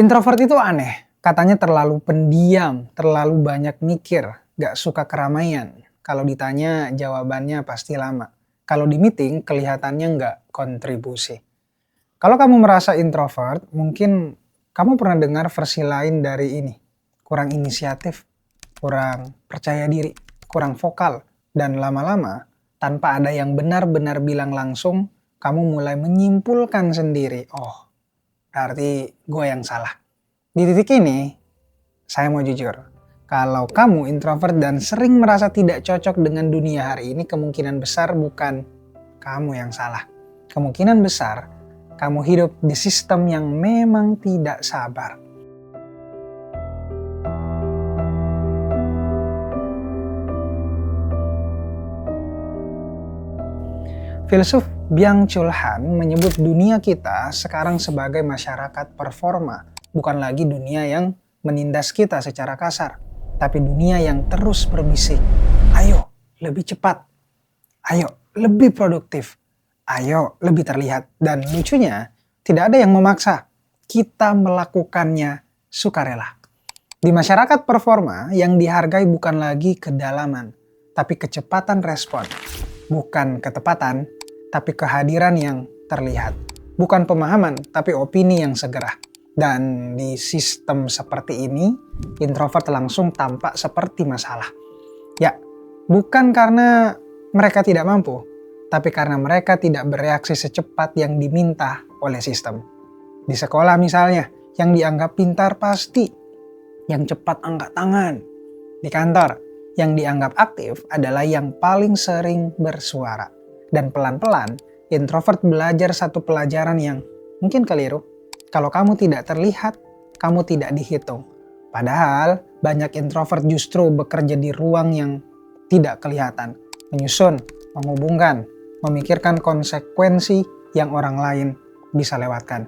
Introvert itu aneh, katanya terlalu pendiam, terlalu banyak mikir, gak suka keramaian. Kalau ditanya jawabannya pasti lama. Kalau di meeting kelihatannya gak kontribusi. Kalau kamu merasa introvert, mungkin kamu pernah dengar versi lain dari ini. Kurang inisiatif, kurang percaya diri, kurang vokal. Dan lama-lama, tanpa ada yang benar-benar bilang langsung, kamu mulai menyimpulkan sendiri, oh berarti gue yang salah. Di titik ini, saya mau jujur. Kalau kamu introvert dan sering merasa tidak cocok dengan dunia hari ini, kemungkinan besar bukan kamu yang salah. Kemungkinan besar kamu hidup di sistem yang memang tidak sabar. Filsuf Byung-Chul Han menyebut dunia kita sekarang sebagai masyarakat performa, bukan lagi dunia yang menindas kita secara kasar, tapi dunia yang terus berbisik. Ayo, lebih cepat. Ayo, lebih produktif. Ayo, lebih terlihat. Dan lucunya, tidak ada yang memaksa. Kita melakukannya sukarela. Di masyarakat performa, yang dihargai bukan lagi kedalaman, tapi kecepatan respon. Bukan ketepatan, tapi kehadiran yang terlihat. Bukan pemahaman, tapi opini yang segera. Dan di sistem seperti ini, introvert langsung tampak seperti masalah. Ya, bukan karena mereka tidak mampu, tapi karena mereka tidak bereaksi secepat yang diminta oleh sistem. Di sekolah misalnya, yang dianggap pintar pasti, yang cepat angkat tangan. Di kantor, yang dianggap aktif adalah yang paling sering bersuara. Dan pelan-pelan, introvert belajar satu pelajaran yang mungkin keliru. Kalau kamu tidak terlihat, kamu tidak dihitung. Padahal, banyak introvert justru bekerja di ruang yang tidak kelihatan. Menyusun, menghubungkan, memikirkan konsekuensi yang orang lain bisa lewatkan.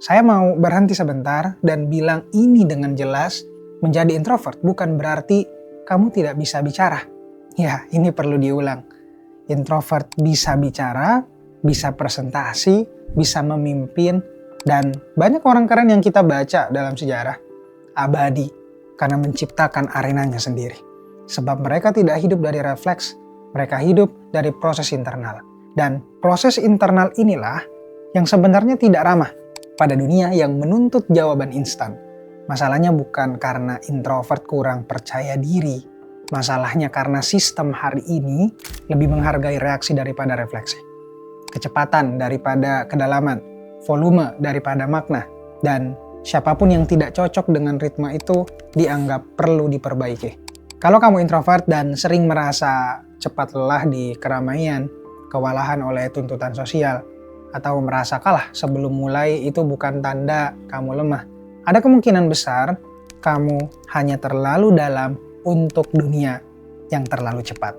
Saya mau berhenti sebentar dan bilang ini dengan jelas, menjadi introvert bukan berarti kamu tidak bisa bicara. Ya, ini perlu diulang. Introvert bisa bicara, bisa presentasi, bisa memimpin, dan banyak orang keren yang kita baca dalam sejarah abadi karena menciptakan arenanya sendiri. Sebab mereka tidak hidup dari refleks, mereka hidup dari proses internal. Dan proses internal inilah yang sebenarnya tidak ramah pada dunia yang menuntut jawaban instan. Masalahnya bukan karena introvert kurang percaya diri. Masalahnya karena sistem hari ini lebih menghargai reaksi daripada refleksi. Kecepatan daripada kedalaman, volume daripada makna, dan siapapun yang tidak cocok dengan ritme itu dianggap perlu diperbaiki. Kalau kamu introvert dan sering merasa cepat lelah di keramaian, kewalahan oleh tuntutan sosial, atau merasa kalah sebelum mulai, itu bukan tanda kamu lemah. Ada kemungkinan besar kamu hanya terlalu dalam untuk dunia yang terlalu cepat.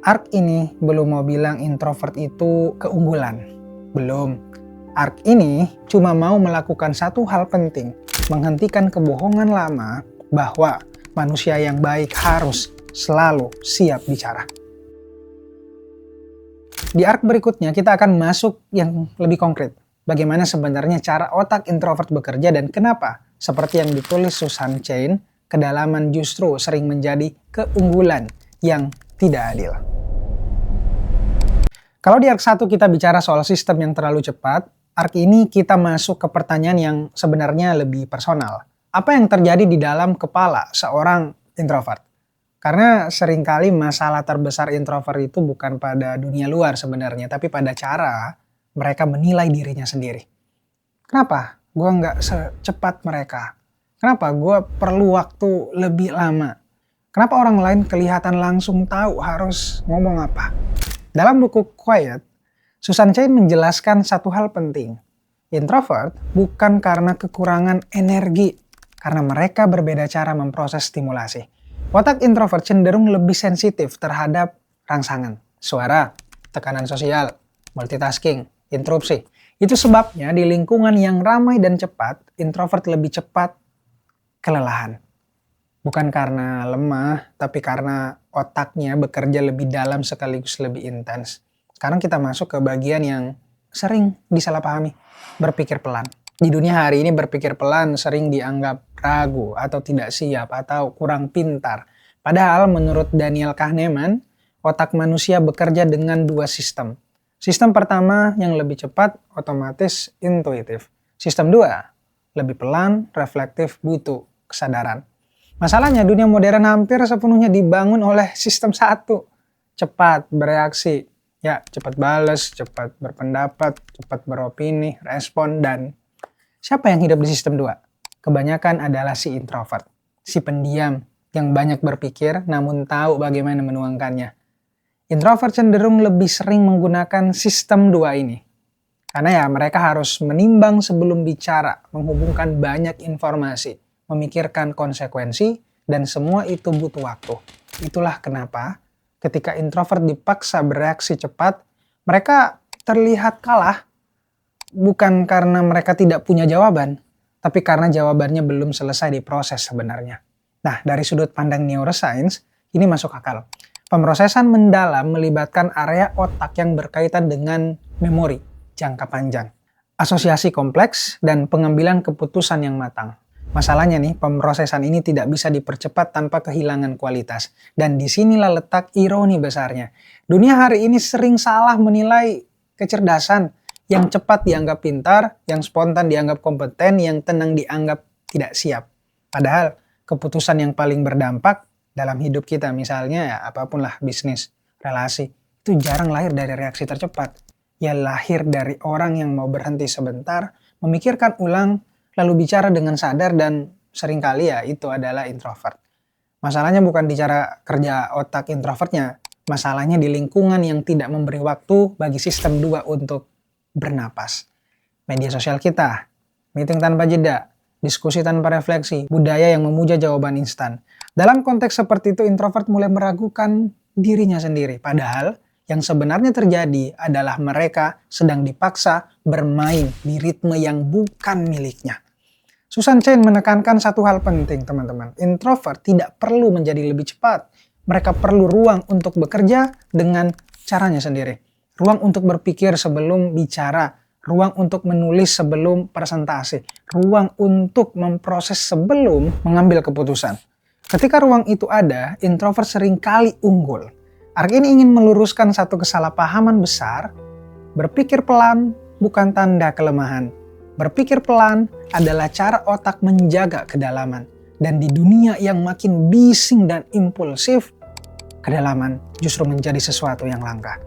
Ark ini belum mau bilang introvert itu keunggulan. Belum. Ark ini cuma mau melakukan satu hal penting, menghentikan kebohongan lama bahwa manusia yang baik harus selalu siap bicara. Di ark berikutnya kita akan masuk yang lebih konkret. Bagaimana sebenarnya cara otak introvert bekerja dan kenapa, seperti yang ditulis Susan Cain, kedalaman justru sering menjadi keunggulan yang tidak adil. Kalau di ark 1 kita bicara soal sistem yang terlalu cepat, ark ini kita masuk ke pertanyaan yang sebenarnya lebih personal. Apa yang terjadi di dalam kepala seorang introvert? Karena seringkali masalah terbesar introvert itu bukan pada dunia luar sebenarnya, tapi pada cara mereka menilai dirinya sendiri. Kenapa gue nggak secepat mereka? Kenapa gue perlu waktu lebih lama? Kenapa orang lain kelihatan langsung tahu harus ngomong apa? Dalam buku Quiet, Susan Cain menjelaskan satu hal penting. Introvert bukan karena kekurangan energi, karena mereka berbeda cara memproses stimulasi. Otak introvert cenderung lebih sensitif terhadap rangsangan, suara, tekanan sosial, multitasking, interupsi. Itu sebabnya di lingkungan yang ramai dan cepat, introvert lebih cepat kelelahan. Bukan karena lemah, tapi karena otaknya bekerja lebih dalam sekaligus lebih intens. Sekarang kita masuk ke bagian yang sering disalahpahami, berpikir pelan. Di dunia hari ini berpikir pelan sering dianggap ragu atau tidak siap atau kurang pintar. Padahal menurut Daniel Kahneman, otak manusia bekerja dengan dua sistem. Sistem pertama yang lebih cepat, otomatis, intuitif. Sistem dua, lebih pelan, reflektif, butuh kesadaran. Masalahnya dunia modern hampir sepenuhnya dibangun oleh sistem satu. Cepat bereaksi, ya cepat balas, cepat berpendapat, cepat beropini, respon, dan siapa yang hidup di sistem 2? Kebanyakan adalah si introvert, si pendiam yang banyak berpikir namun tahu bagaimana menuangkannya. Introvert cenderung lebih sering menggunakan sistem 2 ini. Karena ya mereka harus menimbang sebelum bicara, menghubungkan banyak informasi, memikirkan konsekuensi, dan semua itu butuh waktu. Itulah kenapa ketika introvert dipaksa bereaksi cepat, mereka terlihat kalah. Bukan karena mereka tidak punya jawaban, tapi karena jawabannya belum selesai diproses sebenarnya. Nah, dari sudut pandang neuroscience, ini masuk akal. Pemrosesan mendalam melibatkan area otak yang berkaitan dengan memori jangka panjang, asosiasi kompleks, dan pengambilan keputusan yang matang. Masalahnya nih, pemrosesan ini tidak bisa dipercepat tanpa kehilangan kualitas. Dan disinilah letak ironi besarnya. Dunia hari ini sering salah menilai kecerdasan. Yang cepat dianggap pintar, yang spontan dianggap kompeten, yang tenang dianggap tidak siap. Padahal keputusan yang paling berdampak dalam hidup kita, misalnya ya apapun lah, bisnis, relasi, itu jarang lahir dari reaksi tercepat. Ya lahir dari orang yang mau berhenti sebentar, memikirkan ulang, lalu bicara dengan sadar, dan seringkali ya itu adalah introvert. Masalahnya bukan di cara kerja otak introvertnya, masalahnya di lingkungan yang tidak memberi waktu bagi sistem 2 untuk bernapas. Media sosial kita, meeting tanpa jeda, diskusi tanpa refleksi, budaya yang memuja jawaban instan. Dalam konteks seperti itu, introvert mulai meragukan dirinya sendiri. Padahal yang sebenarnya terjadi adalah mereka sedang dipaksa bermain di ritme yang bukan miliknya. Susan Cain menekankan satu hal penting, teman-teman. Introvert tidak perlu menjadi lebih cepat. Mereka perlu ruang untuk bekerja dengan caranya sendiri. Ruang untuk berpikir sebelum bicara. Ruang untuk menulis sebelum presentasi. Ruang untuk memproses sebelum mengambil keputusan. Ketika ruang itu ada, introvert seringkali unggul. Ark ini ingin meluruskan satu kesalahpahaman besar. Berpikir pelan bukan tanda kelemahan. Berpikir pelan adalah cara otak menjaga kedalaman. Dan di dunia yang makin bising dan impulsif, kedalaman justru menjadi sesuatu yang langka.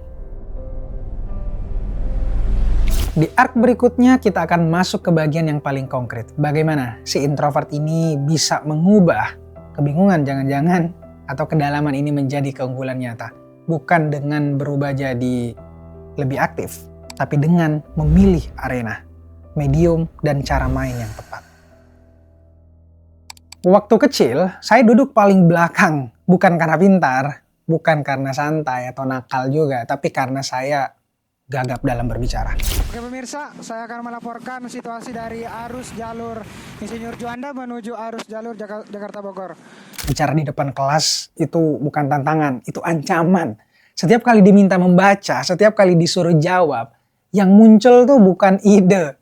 Di arc berikutnya kita akan masuk ke bagian yang paling konkret. Bagaimana si introvert ini bisa mengubah kebingungan jangan-jangan atau kedalaman ini menjadi keunggulan nyata. Bukan dengan berubah jadi lebih aktif, tapi dengan memilih arena, medium, dan cara main yang tepat. Waktu kecil, saya duduk paling belakang. Bukan karena pintar, bukan karena santai atau nakal juga, tapi karena saya gagap dalam berbicara. Oke pemirsa, saya akan melaporkan situasi dari arus jalur Insinyur Juanda menuju arus jalur Jakarta Bogor. Bicara di depan kelas itu bukan tantangan, itu ancaman. Setiap kali diminta membaca, setiap kali disuruh jawab, yang muncul tuh bukan ide,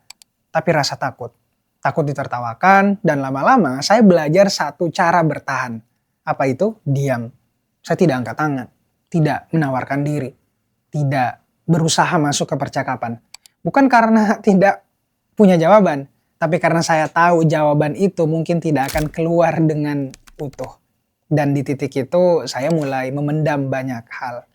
tapi rasa takut. Takut ditertawakan, dan lama-lama saya belajar satu cara bertahan. Apa itu? Diam. Saya tidak angkat tangan, tidak menawarkan diri, tidak berusaha masuk ke percakapan. Bukan karena tidak punya jawaban, tapi karena saya tahu jawaban itu mungkin tidak akan keluar dengan utuh. Dan di titik itu saya mulai memendam banyak hal.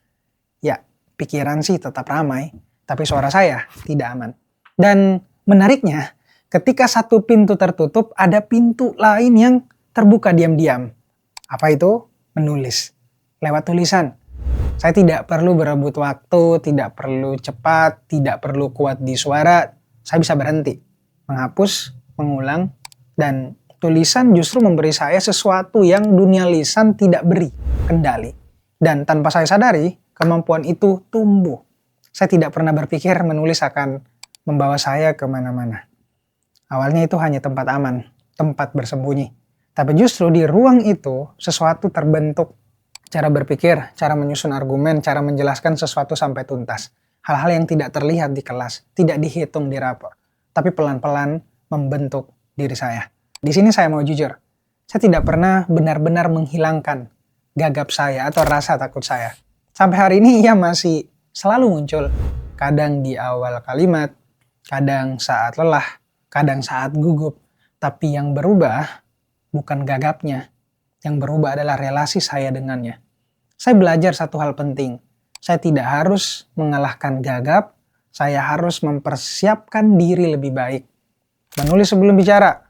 Ya, pikiran sih tetap ramai, tapi suara saya tidak aman. Dan menariknya, ketika satu pintu tertutup, ada pintu lain yang terbuka diam-diam. Apa itu? Menulis. Lewat tulisan. Saya tidak perlu berebut waktu, tidak perlu cepat, tidak perlu kuat di suara. Saya bisa berhenti, menghapus, mengulang, dan tulisan justru memberi saya sesuatu yang dunia lisan tidak beri, kendali. Dan tanpa saya sadari, kemampuan itu tumbuh. Saya tidak pernah berpikir menulis akan membawa saya kemana-mana. Awalnya itu hanya tempat aman, tempat bersembunyi. Tapi justru di ruang itu, sesuatu terbentuk. Cara berpikir, cara menyusun argumen, cara menjelaskan sesuatu sampai tuntas. Hal-hal yang tidak terlihat di kelas, tidak dihitung di rapor. Tapi pelan-pelan membentuk diri saya. Di sini saya mau jujur, saya tidak pernah benar-benar menghilangkan gagap saya atau rasa takut saya. Sampai hari ini ia masih selalu muncul. Kadang di awal kalimat, kadang saat lelah, kadang saat gugup. Tapi yang berubah bukan gagapnya. Yang berubah adalah relasi saya dengannya. Saya belajar satu hal penting. Saya tidak harus mengalahkan gagap, saya harus mempersiapkan diri lebih baik. Menulis sebelum bicara,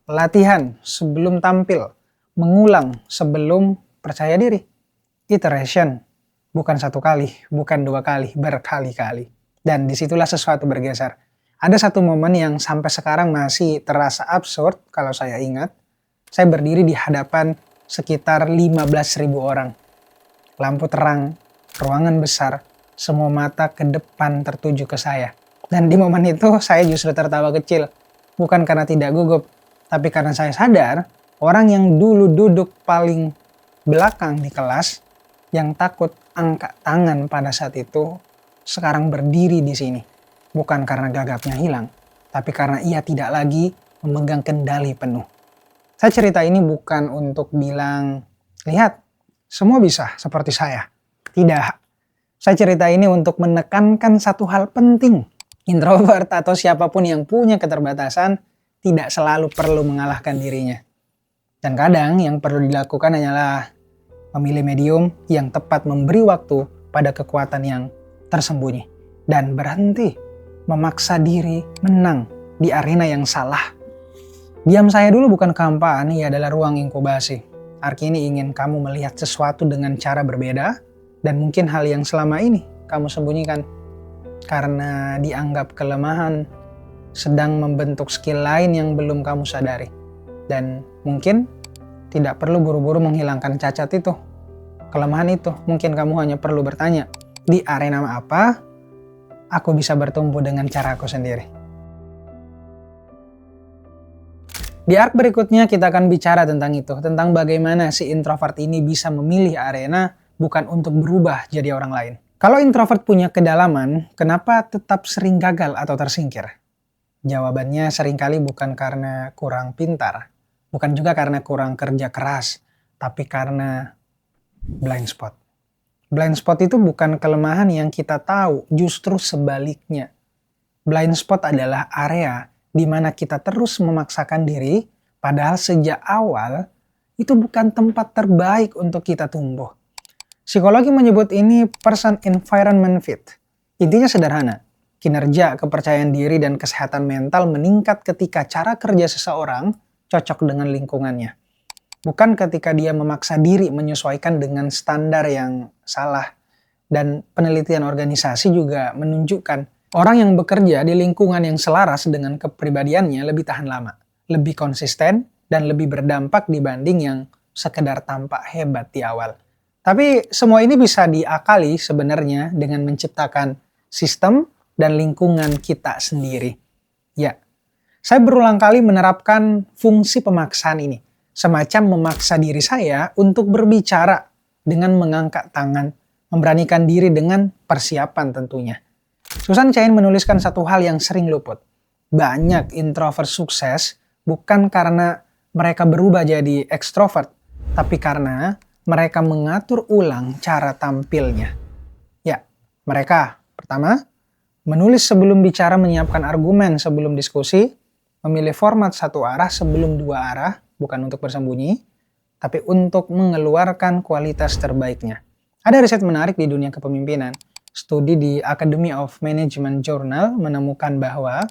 latihan sebelum tampil, mengulang sebelum percaya diri. Iteration, bukan satu kali, bukan dua kali, berkali-kali. Dan disitulah sesuatu bergeser. Ada satu momen yang sampai sekarang masih terasa absurd kalau saya ingat. Saya berdiri di hadapan sekitar 15.000 orang. Lampu terang, ruangan besar, semua mata ke depan tertuju ke saya. Dan di momen itu saya justru tertawa kecil. Bukan karena tidak gugup, tapi karena saya sadar orang yang dulu duduk paling belakang di kelas, yang takut angkat tangan pada saat itu, sekarang berdiri di sini. Bukan karena gagapnya hilang, tapi karena ia tidak lagi memegang kendali penuh. Saya cerita ini bukan untuk bilang, lihat, semua bisa seperti saya. Tidak. Saya cerita ini untuk menekankan satu hal penting. Introvert atau siapapun yang punya keterbatasan tidak selalu perlu mengalahkan dirinya. Dan kadang yang perlu dilakukan hanyalah memilih medium yang tepat, memberi waktu pada kekuatan yang tersembunyi. Dan berhenti memaksa diri menang di arena yang salah. Diam saya dulu bukan kampanye, ia adalah ruang inkubasi. Arki ini ingin kamu melihat sesuatu dengan cara berbeda, dan mungkin hal yang selama ini kamu sembunyikan karena dianggap kelemahan sedang membentuk skill lain yang belum kamu sadari. Dan mungkin tidak perlu buru-buru menghilangkan cacat itu, kelemahan itu. Mungkin kamu hanya perlu bertanya, di arena apa aku bisa bertumbuh dengan cara aku sendiri. Di arc berikutnya kita akan bicara tentang itu, tentang bagaimana si introvert ini bisa memilih arena bukan untuk berubah jadi orang lain. Kalau introvert punya kedalaman, kenapa tetap sering gagal atau tersingkir? Jawabannya seringkali bukan karena kurang pintar, bukan juga karena kurang kerja keras, tapi karena blind spot. Blind spot itu bukan kelemahan yang kita tahu, justru sebaliknya. Blind spot adalah area di mana kita terus memaksakan diri, padahal sejak awal itu bukan tempat terbaik untuk kita tumbuh. Psikologi menyebut ini person environment fit. Intinya sederhana, kinerja, kepercayaan diri, dan kesehatan mental meningkat ketika cara kerja seseorang cocok dengan lingkungannya. Bukan ketika dia memaksa diri menyesuaikan dengan standar yang salah. Dan penelitian organisasi juga menunjukkan orang yang bekerja di lingkungan yang selaras dengan kepribadiannya lebih tahan lama, lebih konsisten, dan lebih berdampak dibanding yang sekedar tampak hebat di awal. Tapi semua ini bisa diakali sebenarnya dengan menciptakan sistem dan lingkungan kita sendiri. Ya, saya berulang kali menerapkan fungsi pemaksaan ini. Semacam memaksa diri saya untuk berbicara dengan mengangkat tangan, memberanikan diri dengan persiapan tentunya. Susan Cain menuliskan satu hal yang sering luput. Banyak introvert sukses bukan karena mereka berubah jadi ekstrovert, tapi karena mereka mengatur ulang cara tampilnya. Ya, mereka pertama, menulis sebelum bicara, menyiapkan argumen sebelum diskusi, memilih format satu arah sebelum dua arah, bukan untuk bersembunyi, tapi untuk mengeluarkan kualitas terbaiknya. Ada riset menarik di dunia kepemimpinan. Studi di Academy of Management Journal menemukan bahwa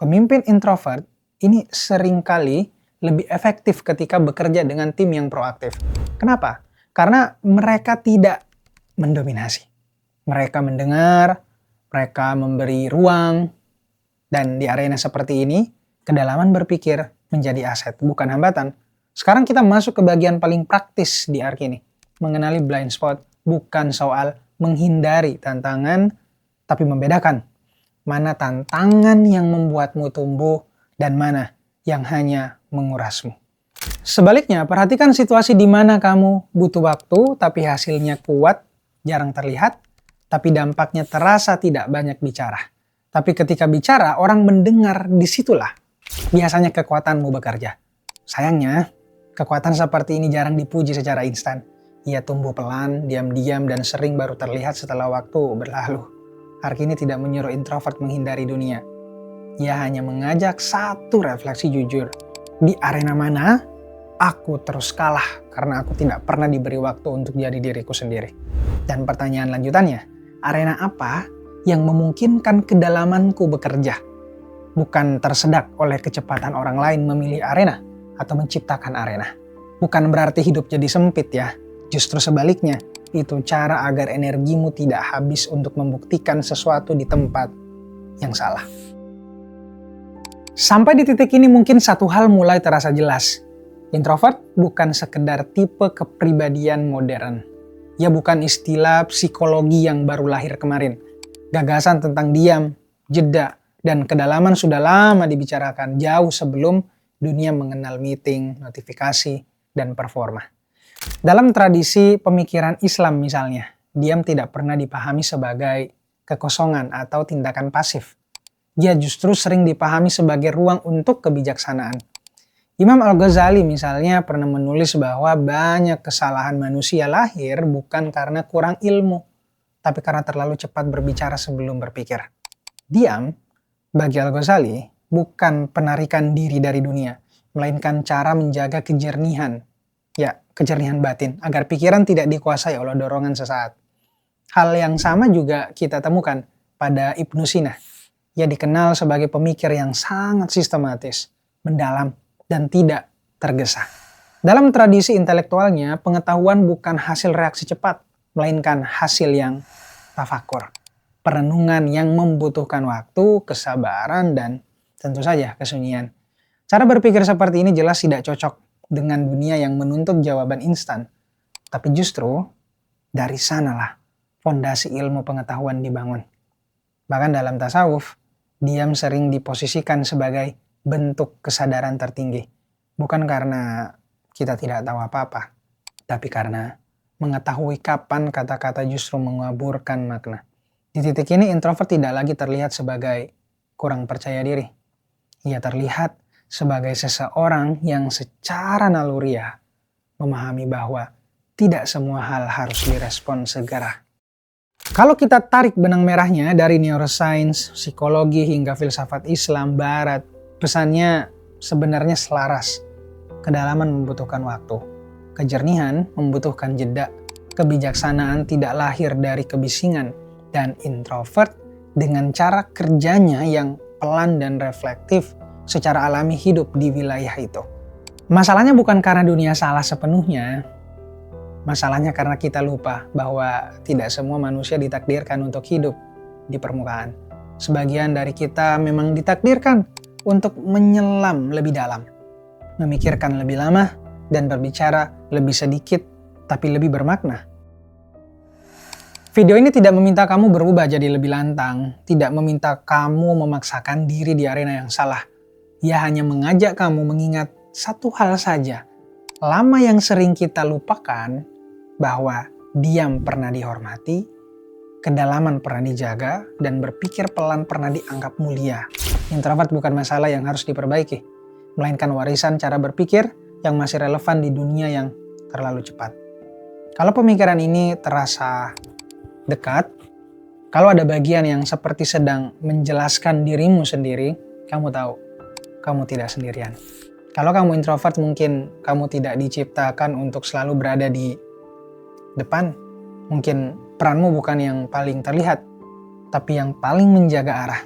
pemimpin introvert ini seringkali lebih efektif ketika bekerja dengan tim yang proaktif. Kenapa? Karena mereka tidak mendominasi. Mereka mendengar, mereka memberi ruang, dan di arena seperti ini, kedalaman berpikir menjadi aset, bukan hambatan. Sekarang kita masuk ke bagian paling praktis di arc ini. Mengenali blind spot bukan soal menghindari tantangan, tapi membedakan mana tantangan yang membuatmu tumbuh dan mana yang hanya mengurasmu. Sebaliknya, perhatikan situasi di mana kamu butuh waktu, tapi hasilnya kuat, jarang terlihat, tapi dampaknya terasa tidak banyak bicara. Tapi ketika bicara, orang mendengar, disitulah Biasanya kekuatanmu bekerja. Sayangnya, kekuatan seperti ini jarang dipuji secara instan. Ia tumbuh pelan, diam-diam, dan sering baru terlihat setelah waktu berlalu. Arki ini tidak menyuruh introvert menghindari dunia. Ia hanya mengajak satu refleksi jujur. Di arena mana, aku terus kalah karena aku tidak pernah diberi waktu untuk jadi diriku sendiri. Dan pertanyaan lanjutannya, arena apa yang memungkinkan kedalamanku bekerja? Bukan tersedak oleh kecepatan orang lain memilih arena atau menciptakan arena. Bukan berarti hidup jadi sempit ya. Justru sebaliknya, itu cara agar energimu tidak habis untuk membuktikan sesuatu di tempat yang salah. Sampai di titik ini mungkin satu hal mulai terasa jelas. Introvert bukan sekedar tipe kepribadian modern. Ia bukan istilah psikologi yang baru lahir kemarin. Gagasan tentang diam, jeda, dan kedalaman sudah lama dibicarakan jauh sebelum dunia mengenal meeting, notifikasi, dan performa. Dalam tradisi pemikiran Islam misalnya, diam tidak pernah dipahami sebagai kekosongan atau tindakan pasif. Dia justru sering dipahami sebagai ruang untuk kebijaksanaan. Imam Al-Ghazali misalnya pernah menulis bahwa banyak kesalahan manusia lahir bukan karena kurang ilmu, tapi karena terlalu cepat berbicara sebelum berpikir. Diam, bagi Al-Ghazali, bukan penarikan diri dari dunia, melainkan cara menjaga kejernihan batin, agar pikiran tidak dikuasai oleh dorongan sesaat. Hal yang sama juga kita temukan pada Ibnu Sina. Ia dikenal sebagai pemikir yang sangat sistematis, mendalam, dan tidak tergesa. Dalam tradisi intelektualnya, pengetahuan bukan hasil reaksi cepat, melainkan hasil yang tafakur. Perenungan yang membutuhkan waktu, kesabaran, dan tentu saja kesunyian. Cara berpikir seperti ini jelas tidak cocok dengan dunia yang menuntut jawaban instan. Tapi justru dari sanalah fondasi ilmu pengetahuan dibangun. Bahkan dalam tasawuf, diam sering diposisikan sebagai bentuk kesadaran tertinggi. Bukan karena kita tidak tahu apa-apa, tapi karena mengetahui kapan kata-kata justru mengaburkan makna. Di titik ini introvert tidak lagi terlihat sebagai kurang percaya diri. Ia terlihat sebagai seseorang yang secara naluriah memahami bahwa tidak semua hal harus direspon segera. Kalau kita tarik benang merahnya dari neuroscience, psikologi hingga filsafat Islam Barat, pesannya sebenarnya selaras. Kedalaman membutuhkan waktu, kejernihan membutuhkan jeda, kebijaksanaan tidak lahir dari kebisingan, dan introvert dengan cara kerjanya yang pelan dan reflektif secara alami hidup di wilayah itu. Masalahnya bukan karena dunia salah sepenuhnya. Masalahnya karena kita lupa bahwa tidak semua manusia ditakdirkan untuk hidup di permukaan. Sebagian dari kita memang ditakdirkan untuk menyelam lebih dalam, memikirkan lebih lama, dan berbicara lebih sedikit tapi lebih bermakna. Video ini tidak meminta kamu berubah jadi lebih lantang, tidak meminta kamu memaksakan diri di arena yang salah. Ia hanya mengajak kamu mengingat satu hal saja. Lama yang sering kita lupakan bahwa diam pernah dihormati, kedalaman pernah dijaga, dan berpikir pelan pernah dianggap mulia. Introvert bukan masalah yang harus diperbaiki, melainkan warisan cara berpikir yang masih relevan di dunia yang terlalu cepat. Kalau pemikiran ini terasa dekat, kalau ada bagian yang seperti sedang menjelaskan dirimu sendiri, kamu tahu, kamu tidak sendirian. Kalau kamu introvert, mungkin kamu tidak diciptakan untuk selalu berada di depan. Mungkin peranmu bukan yang paling terlihat, tapi yang paling menjaga arah.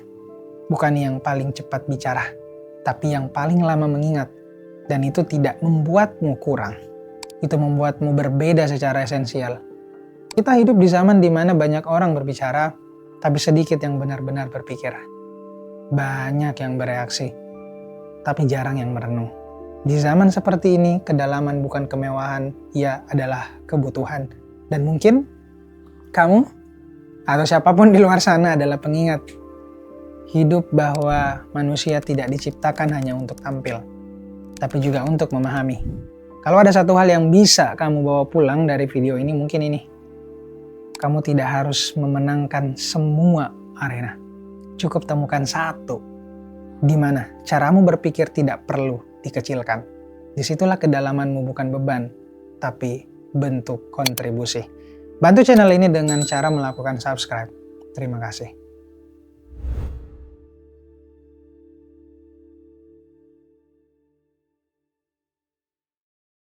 Bukan yang paling cepat bicara, tapi yang paling lama mengingat. Dan itu tidak membuatmu kurang. Itu membuatmu berbeda secara esensial. Kita hidup di zaman di mana banyak orang berbicara, tapi sedikit yang benar-benar berpikir. Banyak yang bereaksi, tapi jarang yang merenung. Di zaman seperti ini, kedalaman bukan kemewahan, ia adalah kebutuhan. Dan mungkin kamu atau siapapun di luar sana adalah pengingat hidup bahwa manusia tidak diciptakan hanya untuk tampil, tapi juga untuk memahami. Kalau ada satu hal yang bisa kamu bawa pulang dari video ini, mungkin ini. Kamu tidak harus memenangkan semua arena. Cukup temukan satu di mana caramu berpikir tidak perlu dikecilkan. Disitulah kedalamanmu bukan beban, tapi bentuk kontribusi. Bantu channel ini dengan cara melakukan subscribe. Terima kasih.